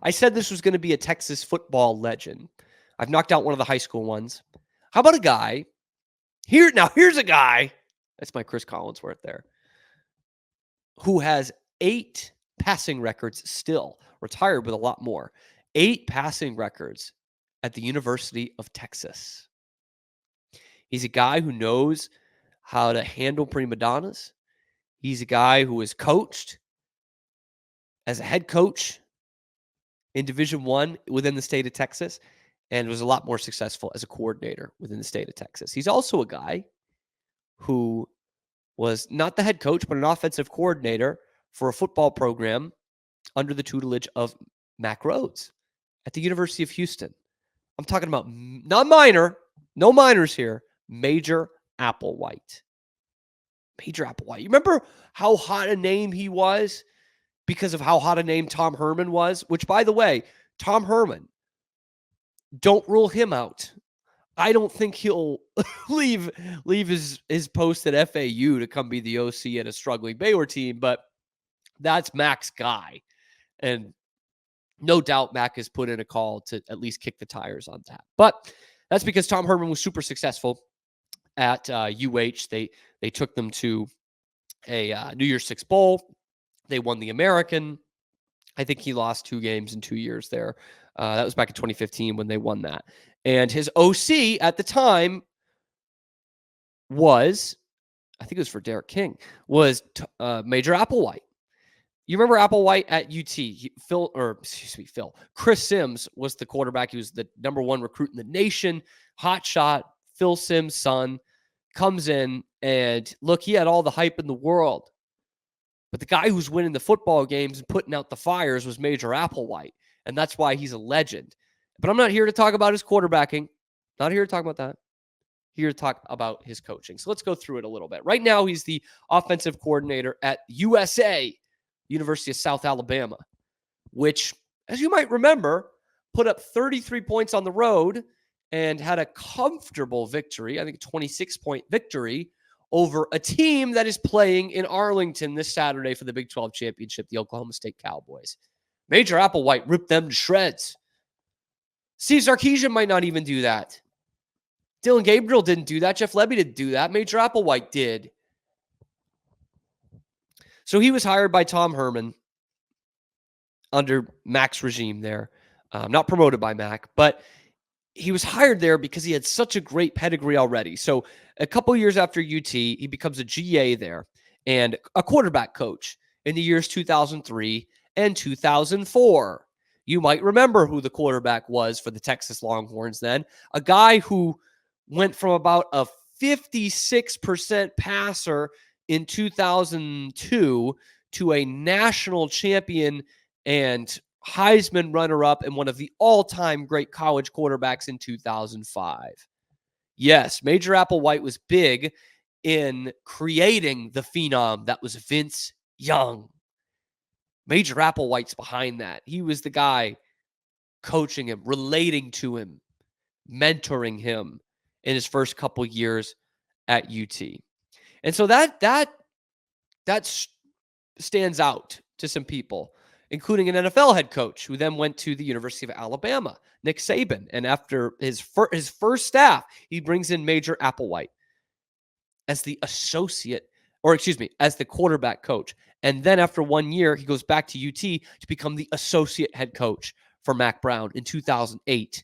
I said this was going to be a Texas football legend. I've knocked out one of the high school ones. How about a guy here? Now, here's a guy. That's my Chris Collinsworth there, who has 8 passing records still, retired with a lot more. 8 passing records at the University of Texas. He's a guy who knows how to handle prima donnas. He's a guy who is coached as a head coach in Division I within the state of Texas and was a lot more successful as a coordinator within the state of Texas. He's also a guy who was not the head coach, but an offensive coordinator for a football program under the tutelage of Mack Rhoades at the University of Houston. I'm talking about not minor, no minors here, Major Applewhite. Major Applewhite. You remember how hot a name he was because of how hot a name Tom Herman was? Which, by the way, Tom Herman, don't rule him out. I don't think he'll leave his post at FAU to come be the OC at a struggling Baylor team, but that's Mac's guy. And no doubt Mac has put in a call to at least kick the tires on that. But that's because Tom Herman was super successful at UH. They took them to a New Year's Six Bowl. They won the American. I think he lost 2 games in 2 years there. That was back in 2015 when they won that. And his OC at the time was, I think it was for Derek King, was Major Applewhite. You remember Applewhite at UT? Chris Sims was the quarterback. He was the #1 recruit in the nation. Hot shot. Phil Sims' son comes in, and look, he had all the hype in the world. But the guy who's winning the football games and putting out the fires was Major Applewhite, and that's why he's a legend. But I'm not here to talk about his quarterbacking. Not here to talk about that. Here to talk about his coaching. So let's go through it a little bit. Right now, he's the offensive coordinator at USA, University of South Alabama, which, as you might remember, put up 33 points on the road and had a comfortable victory, I think a 26-point victory, over a team that is playing in Arlington this Saturday for the Big 12 championship, the Oklahoma State Cowboys. Major Applewhite ripped them to shreds. Steve Sarkisian might not even do that. Dylan Gabriel didn't do that. Jeff Lebby didn't do that. Major Applewhite did. So he was hired by Tom Herman under Mac's regime there. Not promoted by Mac, but he was hired there because he had such a great pedigree already. So a couple years after UT, he becomes a GA there and a quarterback coach in the years 2003 and 2004. You might remember who the quarterback was for the Texas Longhorns then. A guy who went from about a 56% passer in 2002 to a national champion and Heisman runner-up and one of the all-time great college quarterbacks in 2005. Yes, Major Applewhite was big in creating the phenom that was Vince Young. Major Applewhite's behind that. He was the guy coaching him, relating to him, mentoring him in his first couple years at UT. And so that stands out to some people, including an NFL head coach who then went to the University of Alabama, Nick Saban. And after his first staff, he brings in Major Applewhite as the as the quarterback coach. And then after 1 year, he goes back to UT to become the associate head coach for Mac Brown in 2008.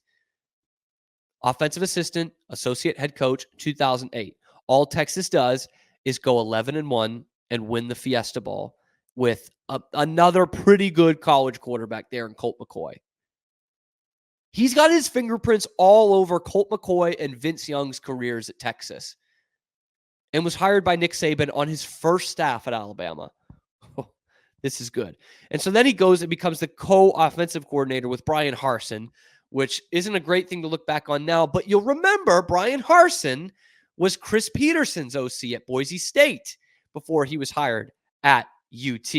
Offensive assistant, associate head coach, 2008. All Texas does is go 11-1 and win the Fiesta Bowl with another pretty good college quarterback there in Colt McCoy. He's got his fingerprints all over Colt McCoy and Vince Young's careers at Texas and was hired by Nick Saban on his first staff at Alabama. Oh, this is good. And so then he goes and becomes the co-offensive coordinator with Brian Harsin, which isn't a great thing to look back on now, but you'll remember Brian Harsin was Chris Peterson's OC at Boise State before he was hired at UT.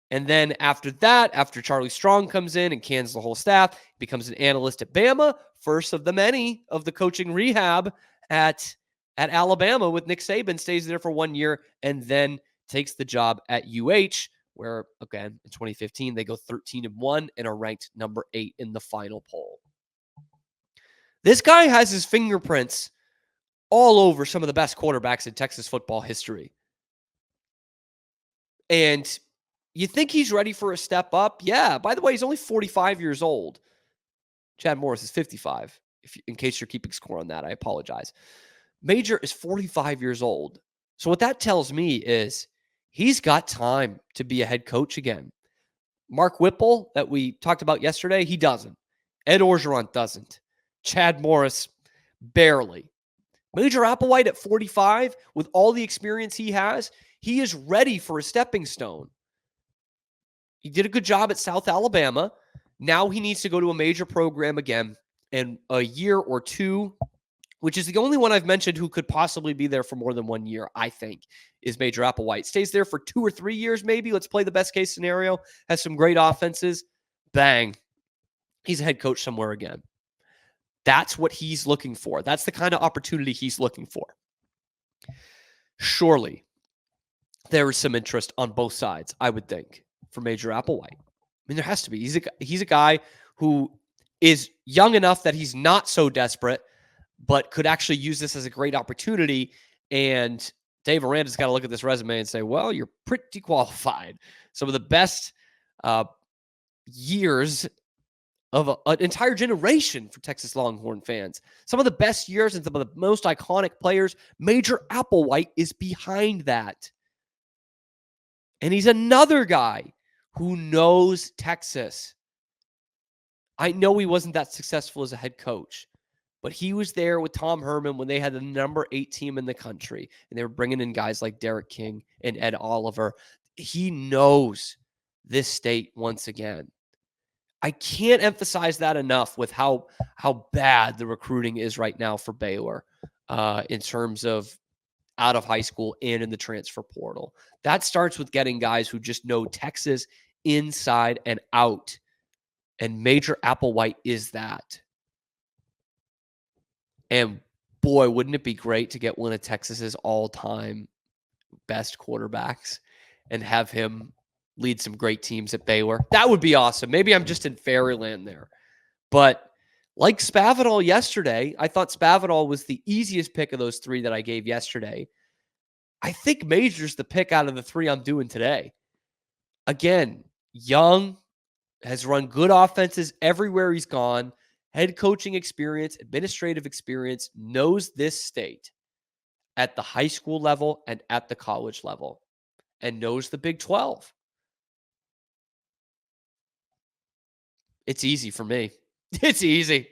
And then after that, after Charlie Strong comes in and cans the whole staff, he becomes an analyst at Bama, first of the many of the coaching rehab at Alabama with Nick Saban, stays there for 1 year, and then takes the job at UH, where, again, in 2015, they go 13-1 and are ranked number 8 in the final poll. This guy has his fingerprints all over some of the best quarterbacks in Texas football history. And you think he's ready for a step up? Yeah. By the way, he's only 45 years old. Chad Morris is 55. In case you're keeping score on that, I apologize. Major is 45 years old. So what that tells me is he's got time to be a head coach again. Mark Whipple, that we talked about yesterday, he doesn't. Ed Orgeron doesn't. Chad Morris, barely. Major Applewhite at 45, with all the experience he has, he is ready for a stepping stone. He did a good job at South Alabama. Now he needs to go to a major program again in a year or two, which is the only one I've mentioned who could possibly be there for more than 1 year, I think, is Major Applewhite. Stays there for 2 or 3 years, maybe. Let's play the best case scenario. Has some great offenses. Bang. He's a head coach somewhere again. That's what he's looking for. That's the kind of opportunity he's looking for. Surely, there is some interest on both sides, I would think, for Major Applewhite. I mean, there has to be. He's a guy who is young enough that he's not so desperate, but could actually use this as a great opportunity. And Dave Aranda's got to look at this resume and say, well, you're pretty qualified. Some of the best years of an entire generation for Texas Longhorn fans. Some of the best years and some of the most iconic players. Major Applewhite is behind that. And he's another guy who knows Texas. I know he wasn't that successful as a head coach, but he was there with Tom Herman when they had the number 8 team in the country, and they were bringing in guys like Derek King and Ed Oliver. He knows this state once again. I can't emphasize that enough with how bad the recruiting is right now for Baylor in terms of out of high school and in the transfer portal. That starts with getting guys who just know Texas inside and out. And Major Applewhite is that. And boy, wouldn't it be great to get one of Texas's all-time best quarterbacks and have him lead some great teams at Baylor? That would be awesome. Maybe I'm just in fairyland there. But like Spavital yesterday, I thought Spavital was the easiest pick of those 3 that I gave yesterday. I think Major's the pick out of the 3 I'm doing today. Again, young, has run good offenses everywhere he's gone, head coaching experience, administrative experience, knows this state at the high school level and at the college level, and knows the Big 12. It's easy for me. It's easy.